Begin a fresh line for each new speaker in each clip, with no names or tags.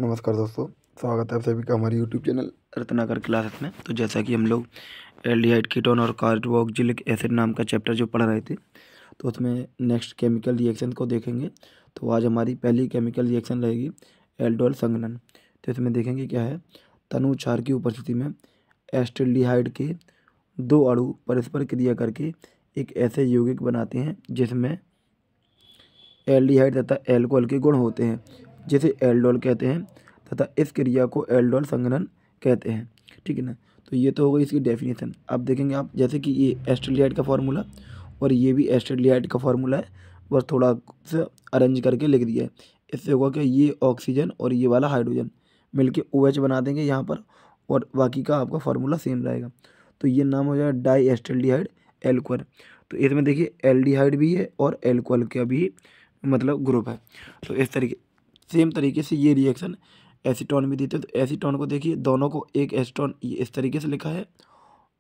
नमस्कार दोस्तों, स्वागत है आप सभी का हमारे यूट्यूब चैनल रत्नाकर क्लासेस में। तो जैसा कि हम लोग एल्डिहाइड कीटोन और कार्बोक्जिलिक एसिड नाम का चैप्टर जो पढ़ रहे थे, तो उसमें नेक्स्ट केमिकल रिएक्शन को देखेंगे। तो आज हमारी पहली केमिकल रिएक्शन रहेगी एल्डोल संघनन। तो इसमें देखेंगे क्या है, तनु क्षार की उपस्थिति में एस्टल्डिहाइड के दो अणु परस्पर क्रिया करके एक ऐसे यौगिक बनाते हैं जिसमें एल्डिहाइड तथा एल्कोहल के गुण होते हैं, जिसे एल्डोल कहते हैं तथा इस क्रिया को एल्डोल संघनन कहते हैं। ठीक है ना। तो ये तो हो गई इसकी डेफिनेशन। अब देखेंगे आप, जैसे कि ये एस्टल्डिहाइड का फार्मूला और ये भी एस्टल्डिहाइड का फार्मूला है, बस थोड़ा सा अरेंज करके लिख दिया है। इससे होगा कि ये ऑक्सीजन और ये वाला हाइड्रोजन मिलके OH बना देंगे यहाँ पर, और बाकी का आपका फार्मूला सेम रहेगा। तो ये नाम हो जाएगा डाई एस्टल्डिहाइड एल्कोहल। तो इसमें देखिए एल्डिहाइड भी है और एल्कोहल का भी मतलब ग्रुप है। तो इस तरीके सेम तरीके से ये रिएक्शन एसीटोन भी देते हैं। तो एसीटोन को देखिए, दोनों को एक एसीटोन इस तरीके से लिखा है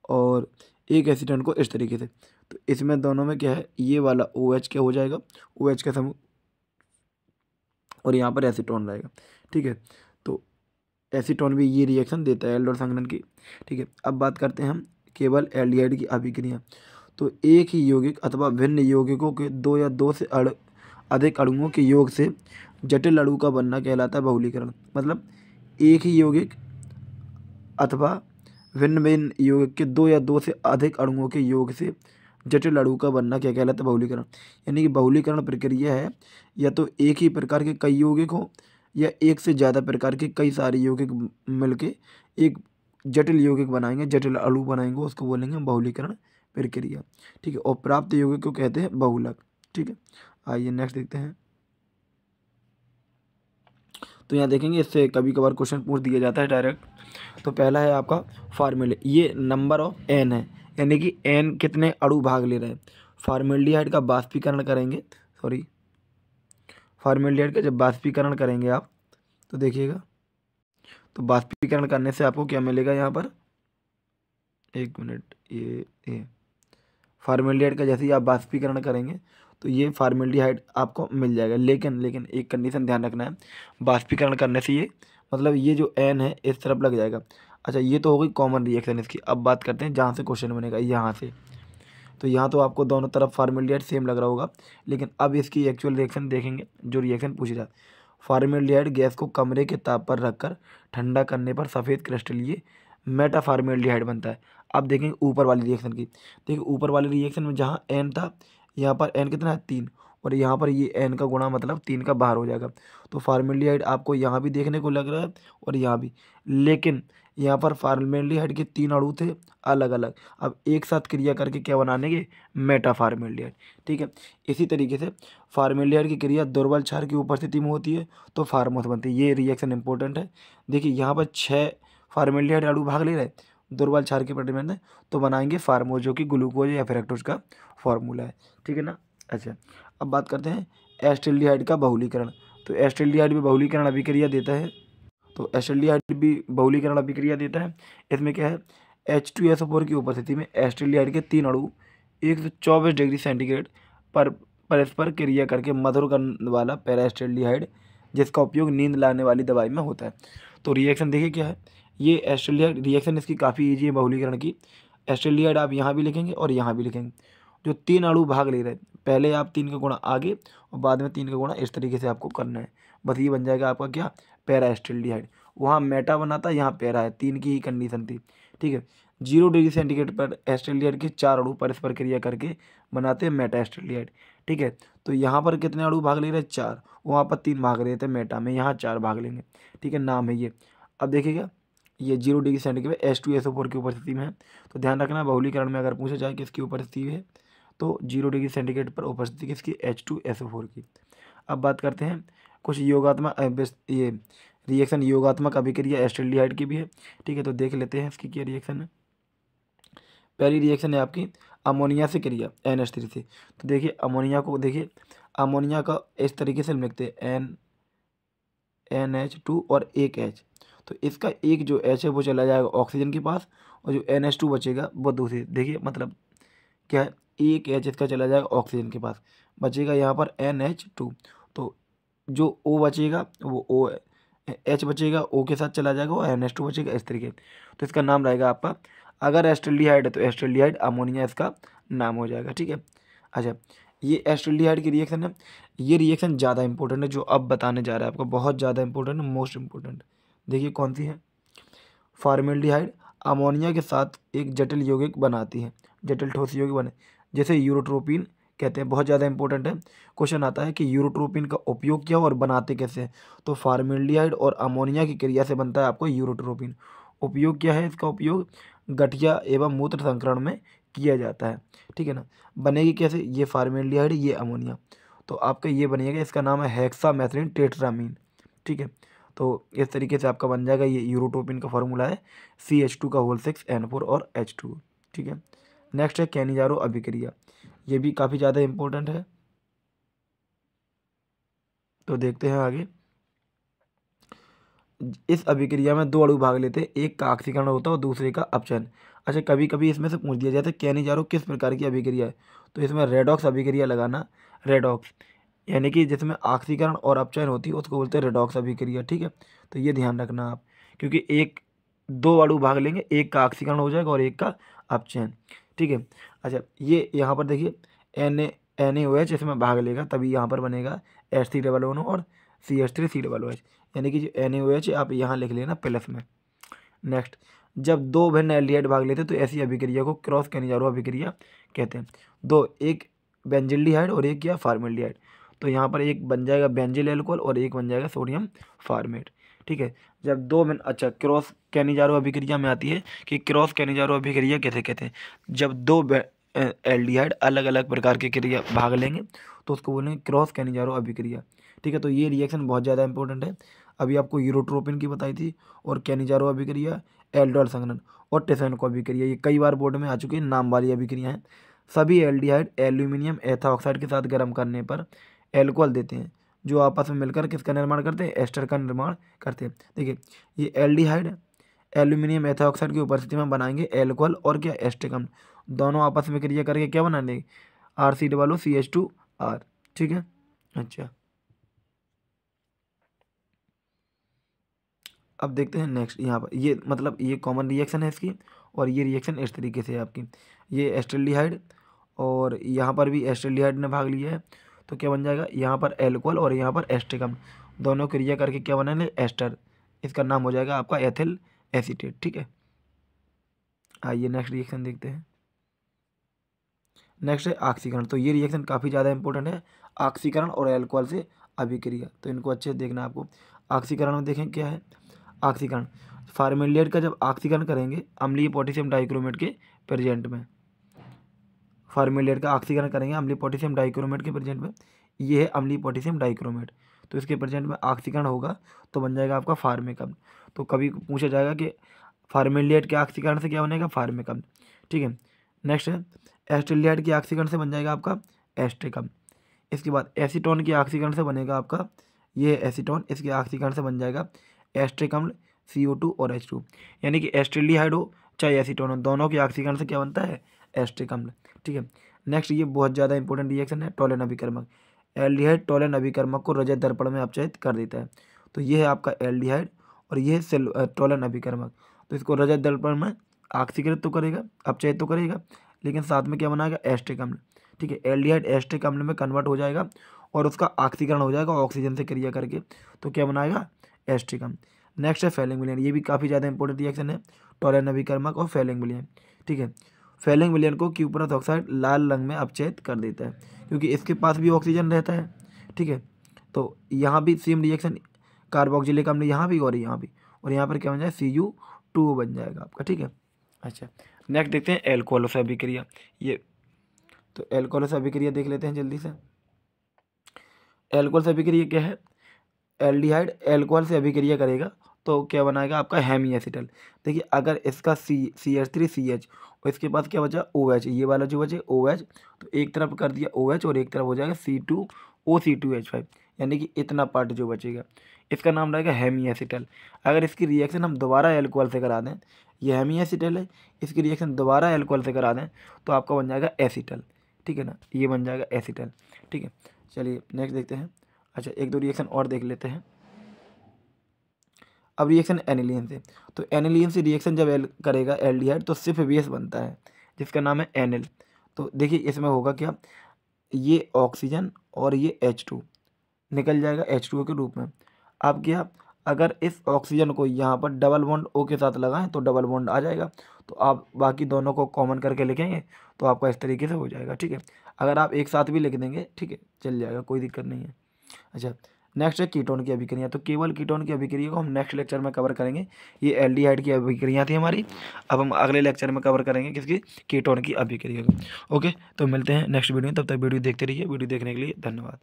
और एक एसीटोन को इस तरीके से। तो इसमें दोनों में क्या है, ये वाला OH क्या हो जाएगा, OH का समूह, और यहाँ पर एसीटोन रहेगा। ठीक है। तो एसीटोन भी ये रिएक्शन देता है एल्डोल संघनन की। ठीक है। अब बात करते हैं हम केवल एल्डिहाइड की अभिक्रिया। तो एक ही यौगिक अथवा भिन्न यौगिकों के दो या दो से अधिक अणुओं के योग से जटिल अणु का बनना कहलाता है बहुलीकरण। मतलब एक ही यौगिक अथवा भिन्न भिन्न यौगिक के दो या दो से अधिक अणुओं के योग से जटिल अणु का बनना क्या कहलाता है, बहुलीकरण। यानी कि बहुलीकरण प्रक्रिया है या तो एक ही प्रकार के कई यौगिक हों या एक से ज़्यादा प्रकार के कई सारे यौगिक मिलके एक जटिल यौगिक बनाएंगे, जटिल अणु बनाएंगे, उसको बोलेंगे बहुलीकरण प्रक्रिया। ठीक है। और प्राप्त यौगिक को कहते हैं बहुलक। ठीक है। आइए नेक्स्ट देखते हैं। तो यहाँ देखेंगे, इससे कभी कभार क्वेश्चन पूछ दिया जाता है डायरेक्ट। तो पहला है आपका फार्मूले, ये नंबर ऑफ N है, यानी कि N कितने अणु भाग ले रहे हैं। फार्मेल्डिहाइड का वाष्पीकरण करेंगे, फार्मेल्डिहाइड का जब वाष्पीकरण करेंगे आप, तो देखिएगा, तो वाष्पीकरण करने से आपको क्या मिलेगा यहाँ पर, एक मिनट, ये फार्मेल्डिहाइड का जैसे ही आप वाष्पीकरण करेंगे तो ये फार्मेल्डिहाइड आपको मिल जाएगा। लेकिन एक कंडीशन ध्यान रखना है, वाष्पीकरण करने से ये मतलब ये जो N है इस तरफ लग जाएगा। अच्छा, ये तो हो गई कॉमन रिएक्शन इसकी। अब बात करते हैं जहाँ से क्वेश्चन बनेगा, यहाँ से। तो यहाँ तो आपको दोनों तरफ फार्मेल्डिहाइड सेम लग रहा होगा, लेकिन अब इसकी एक्चुअल रिएक्शन देखेंगे जो रिएक्शन पूछी जाती है। फार्मेल्डिहाइड गैस को कमरे के ताप पर रखकर ठंडा करने पर सफ़ेद क्रिस्टलीय मेटाफार्मेल्डिहाइड बनता है। अब देखेंगे ऊपर वाली रिएक्शन की। देखिए ऊपर वाली रिएक्शन में जहाँ N था, यहाँ पर N कितना है, 3, और यहाँ पर ये N का गुणा मतलब 3 का बाहर हो जाएगा। तो फार्मेल्डिहाइड आपको यहाँ भी देखने को लग रहा है और यहाँ भी, लेकिन यहाँ पर फार्मेल्डिहाइड के 3 अणु थे अलग अलग, अब एक साथ क्रिया करके क्या बनाने के, मेटाफार्मेल्डिहाइड। ठीक है। इसी तरीके से फार्मेल्डिहाइड की क्रिया दुर्बल क्षार की उपस्थिति में होती है तो फार्मोस बनती है। ये रिएक्शन इंपॉर्टेंट है। देखिए यहाँ पर 6 फार्मेल्डिहाइड अणु भाग ले रहे हैं दुर्बल क्षार के परिमेय में, तो बनाएंगे फार्मोस, जो कि ग्लूकोज या फ्रक्टोज का फॉर्मूला है। ठीक है ना। अच्छा, अब बात करते हैं एस्टल्डिहाइड का बहुलीकरण। तो एस्टल्डिहाइड भी बहुलीकरण अभिक्रिया देता है। तो एस्टल्डिहाइड भी बहुलीकरण अभिक्रिया देता है। इसमें क्या है, H2SO4 की उपस्थिति में एस्टल्डिहाइड के 3 अणु 124 डिग्री सेंटीग्रेड पर परस्पर क्रिया करके मधुर करने वाला पैरा एस्टल्डिहाइड, जिसका उपयोग नींद लाने वाली दवाई में होता है। तो रिएक्शन देखिए क्या है, ये एस्टल्डिहाइड रिएक्शन इसकी काफ़ी ईजी है बहुलीकरण की। एस्टल्डिहाइड आप यहाँ भी लिखेंगे और यहाँ भी लिखेंगे। जो 3 अणु भाग ले रहे हैं, पहले आप 3 का गुणा आगे और बाद में 3 का गुणा इस तरीके से आपको करना है। बस ये बन जाएगा आपका क्या, पैरा एस्टल्डिहाइड। वहाँ मेटा बना था, यहाँ पैरा है, 3 की ही कंडीशन थी। ठीक है। 0 डिग्री सेंटीग्रेड पर एस्टल्डिहाइड के 4 अणु परस्पर क्रिया करके बनाते हैं मेटा एस्टल्डिहाइड। ठीक है। तो यहाँ पर कितने अणु भाग ले रहे हैं, 4, वहाँ पर 3 भाग रहे थे मेटा में, यहाँ 4 भाग लेंगे। ठीक है, नाम है ये। अब देखिएगा, ये 0 डिग्री सेंटीग्रेड H2SO4 की उपस्थिति में है। तो ध्यान रखना, बहुलीकरण में अगर पूछा जाए किसकी उपस्थिति है, तो 0 डिग्री सेंटीग्रेड पर उपस्थिति किसकी, H2SO4 की। अब बात करते हैं कुछ योगात्मक ये रिएक्शन योगात्मक अभिक्रिया एस्टल्डिहाइड की भी है। ठीक है। तो देख लेते हैं इसकी क्या रिएक्शन है। पहली रिएक्शन है आपकी अमोनिया से क्रिया NH3 से। तो देखिए अमोनिया को, देखिए अमोनिया का इस तरीके से लिखते हैं NH2 और एक H। तो इसका एक जो H है वो चला जाएगा ऑक्सीजन के पास, और जो NH2 बचेगा वो दूसरी, देखिए मतलब क्या है, एक H इसका चला जाएगा ऑक्सीजन के पास, बचेगा यहाँ पर NH2। तो जो O बचेगा वो O H बचेगा, O के साथ चला जाएगा और NH2 बचेगा, इस तरीके। तो इसका नाम रहेगा आपका, अगर एस्टल्डिहाइड है तो एस्टल्डिहाइड अमोनिया इसका नाम हो जाएगा, ठीक है। अच्छा, ये एस्टल्डिहाइड की रिएक्शन है, ये रिएक्शन ज़्यादा इंपॉर्टेंट है, जो अब बताने जा रहा है आपको, बहुत ज़्यादा इंपॉर्टेंट है, मोस्ट इंपॉर्टेंट। देखिए कौन सी है। फॉर्मेल्डिहाइड अमोनिया के साथ एक जटिल यौगिक बनाती है, जटिल ठोस यौगिक बने, जैसे यूरोट्रोपिन कहते हैं। बहुत ज़्यादा इंपॉर्टेंट है, क्वेश्चन आता है कि यूरोट्रोपिन का उपयोग क्या और बनाते कैसे हैं। तो फॉर्मेल्डिहाइड और अमोनिया की क्रिया से बनता है आपको यूरोट्रोपिन। उपयोग क्या है, इसका उपयोग गठिया एवं मूत्र संकरण में किया जाता है, ठीक है ना। बनेगी कैसे, ये फॉर्मेल्डिहाइड, ये अमोनिया, तो आपका ये बनेगा, इसका नाम है हेक्सामेथिलीन टेट्रामीन, ठीक है। तो इस तरीके से आपका बन जाएगा, ये यूरोट्रोपिन का फॉर्मूला है CH2 का होल 6N4 और H2, ठीक है। नेक्स्ट है कैनिजारो अभिक्रिया, ये भी काफ़ी ज़्यादा इंपॉर्टेंट है, तो देखते हैं आगे। इस अभिक्रिया में दो अणु भाग लेते हैं, एक का ऑक्सीकरण होता है और दूसरे का अपचयन। अच्छा, कभी कभी इसमें से पूछ दिया जाता है कैनिजारो किस प्रकार की अभिक्रिया है, तो इसमें रेडॉक्स अभिक्रिया लगाना। रेडॉक्स यानी कि जिसमें ऑक्सीकरण और अपचयन होती है उसको बोलते हैं रेडॉक्स अभिक्रिया, ठीक है। तो ये ध्यान रखना आप, क्योंकि एक दो अणु भाग लेंगे, एक का ऑक्सीकरण हो जाएगा और एक का अपचयन, ठीक है। अच्छा, ये यहाँ पर देखिए NaOH इसमें भाग लेगा, तभी यहाँ पर बनेगा H3 और CH3 यानी कि जो NaOH है आप यहाँ लिख लेना प्लस में। नेक्स्ट, जब दो भिन्न एल्डिहाइड भाग लेते हैं तो ऐसी अभिक्रिया को क्रॉस कैनिजारो अभिक्रिया कहते हैं। दो, एक बेंजिल्डिहाइड और एक क्या फॉर्मेल्डिहाइड, तो यहाँ पर एक बन जाएगा बेंजिल एल्कोहल और एक बन जाएगा सोडियम फॉर्मेट, ठीक है। जब दो भिन्न, अच्छा, क्रॉस कैनिजारो अभिक्रिया में आती है कि क्रॉस कैनिजारो अभिक्रिया कैसे कहते हैं, जब दो एल्डिहाइड अलग अलग प्रकार की क्रिया भाग लेंगे तो उसको बोलेंगे क्रॉस कैनिजारो अभिक्रिया, ठीक है। तो ये रिएक्शन बहुत ज़्यादा इंपॉर्टेंट है, अभी आपको यूरोट्रोपिन की बताई थी, और कैनिजारो अभिक्रिया, एल्डोल संघनन और टेसेनको अभिक्रिया, ये कई बार बोर्ड में आ चुकी है, नाम वाली अभिक्रिया हैं। सभी एल्डिहाइड एल्यूमिनियम एथाऑक्साइड के साथ गर्म करने पर एल्कोहल देते हैं, जो आपस में मिलकर किसका निर्माण करते हैं, एस्टर का निर्माण करते हैं। देखिए, ये एल्डिहाइड एल्यूमिनियम एथाऑक्साइड की उपस्थिति में बनाएंगे एल्कोहल और क्या, एस्टर अम्ल, दोनों आपस में क्रिया करके क्या बनाएंगे, RC CH2R, ठीक है। अच्छा, अब देखते हैं नेक्स्ट, यहाँ पर ये मतलब ये कॉमन रिएक्शन है इसकी, और ये रिएक्शन इस तरीके से है आपकी, ये एस्टल्डिहाइड और यहाँ पर भी एस्टल्डिहाइड ने भाग लिया है, तो क्या बन जाएगा, यहाँ पर एल्कोहल और यहाँ पर एस्टिक अम्ल, दोनों क्रिया करके क्या बनाएंगे, एस्टर, इसका नाम हो जाएगा आपका एथिल एसीटेट, ठीक है। आइए नेक्स्ट रिएक्शन देखते हैं। नेक्स्ट है ऑक्सीकरण, तो ये रिएक्शन काफ़ी ज़्यादा इंपॉर्टेंट है, ऑक्सीकरण और एल्कोहल से अभिक्रिया, तो इनको अच्छे से देखना आपको। ऑक्सीकरण में देखें क्या है, ऑक्सीकरण फॉर्मेल्डिहाइड का जब ऑक्सीकरण करेंगे अम्लीय पोटेशियम डाइक्रोमेट के प्रेजेंट में, फॉर्मेल्डिहाइड का ऑक्सीकरण करेंगे अम्लीय पोटेशियम डाइक्रोमेट के प्रेजेंट में, ये है अम्लीय पोटेशियम डाइक्रोमेट, तो इसके प्रेजेंट में ऑक्सीकरण होगा तो बन जाएगा आपका फार्मिक अम्ल। तो कभी पूछा जाएगा कि फॉर्मेल्डिहाइड के ऑक्सीकरण से क्या बनेगा, फार्मिक अम्ल, ठीक है। नेक्स्ट है एस्टल्डिहाइड के ऑक्सीकरण से बन जाएगा आपका एस्ट्रिक अम्ल। इसके बाद एसीटोन के ऑक्सीकरण से बनेगा आपका, ये है एसीटोन, इसके ऑक्सीकरण से बन जाएगा एस्ट्रिक अम्ल CO2 और H2, यानी कि एस्टल्डिहाइड हो चाहे एसीटोन हो, दोनों के ऑक्सीकरण से क्या बनता है, एस्ट्रिक अम्ल, ठीक है। नेक्स्ट, ये बहुत ज़्यादा इंपॉर्टेंट रिएक्शन है, टोलेन अभिकर्मक। एल्डिहाइड टोलेन अभिकर्मक को रजत दर्पण में अपचयित कर देता है, तो ये है आपका एल्डिहाइड और ये है टोलेन अभिकर्मक, तो इसको रजत दर्पण में ऑक्सीकृत तो करेगा, अपचयित तो करेगा, लेकिन साथ में क्या बनाएगा, एस्ट्रिक अम्ल, ठीक है। एल्डिहाइड एस्ट्रिक अम्ल में कन्वर्ट हो जाएगा और उसका ऑक्सीकरण हो जाएगा ऑक्सीजन से क्रिया करके, तो क्या बनाएगा, एस्ट्रिक अम्ल। नेक्स्ट है फेलिंग विलयन, ये भी काफ़ी ज़्यादा इंपॉर्टेंट रिएक्शन है, टोलेन अभिकर्मक और फेलिंग विलयन, ठीक है। फेलिंग विलयन को क्यूपरस ऑक्साइड लाल रंग में अपचयित कर देता है, क्योंकि इसके पास भी ऑक्सीजन रहता है, ठीक है। तो यहाँ भी सेम रिएक्शन, कार्बोक्सिलिक अम्ल यहाँ भी और यहाँ पर क्या बन जाएगा, Cu2 बन जाएगा आपका, ठीक है। अच्छा, नेक्स्ट देखते हैं एल्कोहल से अभिक्रिया, ये तो एल्कोहल से अभिक्रिया देख लेते हैं जल्दी से। एल्कोहल से अभिक्रिया क्या है, एल्डिहाइड एल्कोहल से अभिक्रिया करेगा तो क्या बनाएगा आपका हेमी एसिटल। देखिए, अगर इसका CH3CH और इसके पास क्या बचा, OH, ये वाला जो बचे OH, तो एक तरफ कर दिया OH और एक तरफ हो जाएगा C2O2H5, यानी कि इतना पार्ट जो बचेगा इसका नाम रहेगा हेमी एसिटल। अगर इसकी रिएक्शन हम दोबारा एल्कोहल से करा दें, ये हेमी एसिटल है, इसकी रिएक्शन दोबारा एल्कोहल से करा दें तो आपका बन जाएगा एसिटल, ठीक है ना, ये बन जाएगा एसिटल, ठीक है। चलिए नेक्स्ट देखते हैं। अच्छा, एक दो रिएक्शन और देख लेते हैं। अब रिएक्शन एनिलीन से, तो एनिलीन से रिएक्शन जब करेगा एल्डिहाइड तो सिर्फ बेस बनता है जिसका नाम है एनिल। तो देखिए इसमें होगा क्या, ये ऑक्सीजन और ये H2 निकल जाएगा H2O के रूप में। अब क्या, अगर इस ऑक्सीजन को यहाँ पर डबल बॉन्ड O के साथ लगाएं तो डबल बॉन्ड आ जाएगा, तो आप बाकी दोनों को कॉमन करके लिखेंगे तो आपका इस तरीके से हो जाएगा। ठीक है, अगर आप एक साथ भी लिख देंगे ठीक है चल जाएगा, कोई दिक्कत नहीं है। अच्छा, नेक्स्ट है कीटोन की अभिक्रिया। तो केवल कीटोन की अभिक्रिया को हम नेक्स्ट लेक्चर में कवर करेंगे। ये एल्डिहाइड की अभिक्रिया थी हमारी, अब हम अगले लेक्चर में कवर करेंगे किसकी, कीटोन की अभिक्रिया को। ओके, तो मिलते हैं नेक्स्ट वीडियो में, तब तक वीडियो देखते रहिए। वीडियो देखने के लिए धन्यवाद।